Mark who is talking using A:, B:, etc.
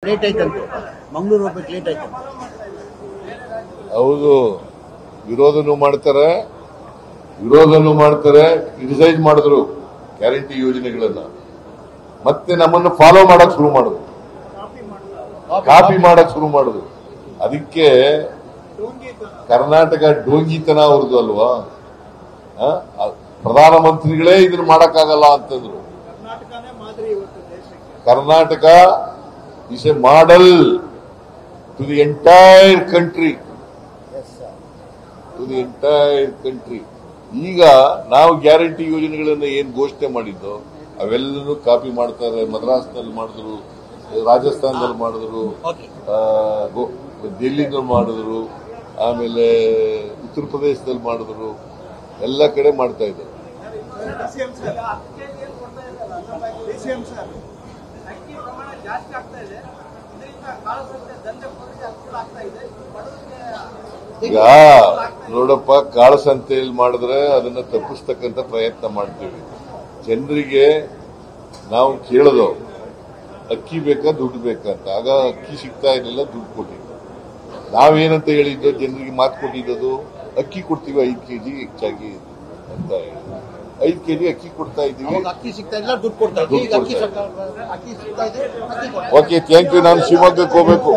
A: Late ಆಯ್ತಂತೆ ಮಂಗಳೂರು ಹೋಗ್ಬೇಕು late ಆಯ್ತು.
B: ಹೌದು, ವಿರೋಧನೂ ಮಾಡ್ತಾರೆ ಕ್ರಿಟಿಸೈಸ್ ಮಾಡಿದ್ರು ಗ್ಯಾರಂಟಿ ಯೋಜನೆಗಳನ್ನ. ಮತ್ತೆ ನಮ್ಮನ್ನು ಫಾಲೋ ಮಾಡಕ್ ಶುರು ಮಾಡಿದ್ರು, ಕಾಪಿ ಮಾಡಕ್ ಶುರು ಮಾಡಿದ್ರು. ಅದಕ್ಕೆ ಕರ್ನಾಟಕ ಡೋಂಗಿತನ ಅವ್ರದ್ದು ಅಲ್ವಾ. ಪ್ರಧಾನಮಂತ್ರಿಗಳೇ ಇದನ್ನ ಮಾಡಕ್ಕಾಗಲ್ಲ ಅಂತಂದ್ರು. Karnataka is a model to the entire country. ಈಗ ನಾವು ಗ್ಯಾರಂಟಿ ಯೋಜನೆಗಳನ್ನ ಏನ್ ಘೋಷಣೆ ಮಾಡಿದ್ದೋ ಅವೆಲ್ಲನೂ ಕಾಪಿ ಮಾಡ್ತಾರೆ. ಮದ್ರಾಸ್ನಲ್ಲಿ ಮಾಡಿದ್ರು, ರಾಜಸ್ಥಾನದಲ್ಲಿ ಮಾಡಿದ್ರು, ದಿಲ್ಲಿನಲ್ಲಿ ಮಾಡಿದ್ರು, ಆಮೇಲೆ ಉತ್ತರ ಪ್ರದೇಶದಲ್ಲಿ ಮಾಡಿದ್ರು, ಎಲ್ಲ ಕಡೆ ಮಾಡ್ತಾ ಇದ್ದಾರೆ. ಈಗ ನೋಡಪ್ಪ, ಕಾಳಸಂತೆಯಲ್ಲಿ ಮಾಡಿದ್ರೆ ಅದನ್ನ ತಪ್ಪಿಸ್ತಕ್ಕಂಥ ಪ್ರಯತ್ನ ಮಾಡ್ತೀವಿ. ಜನರಿಗೆ ನಾವು ಕೇಳೋದು ಅಕ್ಕಿ ಬೇಕಾ ದುಡ್ಡು ಬೇಕಾ ಅಂತ. ಆಗ ಅಕ್ಕಿ ಸಿಗ್ತಾ ಇರಲಿಲ್ಲ, ದುಡ್ಡು ಕೊಟ್ಟಿದ್ವಿ. ನಾವೇನಂತ ಹೇಳಿದ್ದು, ಜನರಿಗೆ ಮಾತು ಕೊಟ್ಟಿದ್ದು ಅಕ್ಕಿ ಕೊಡ್ತೀವಿ 5 ಕೆಜಿ ಹೆಚ್ಚಾಗಿ ಅಂತ ಹೇಳಿ 5 ಕೆಜಿ ಅಕ್ಕಿ ಕೊಡ್ತಾ ಇದ್ದೀವಿ.
A: ಅಕ್ಕಿ ಸಿಗ್ತಾ ಇಲ್ಲ, ದುಡ್ಡು ಕೊಡ್ತಾ ಇದ್ದೀವಿ.
B: Okay, thank you. ನಾನು ಶಿವಮೊಗ್ಗಕ್ಕೆ ಹೋಗ್ಬೇಕು.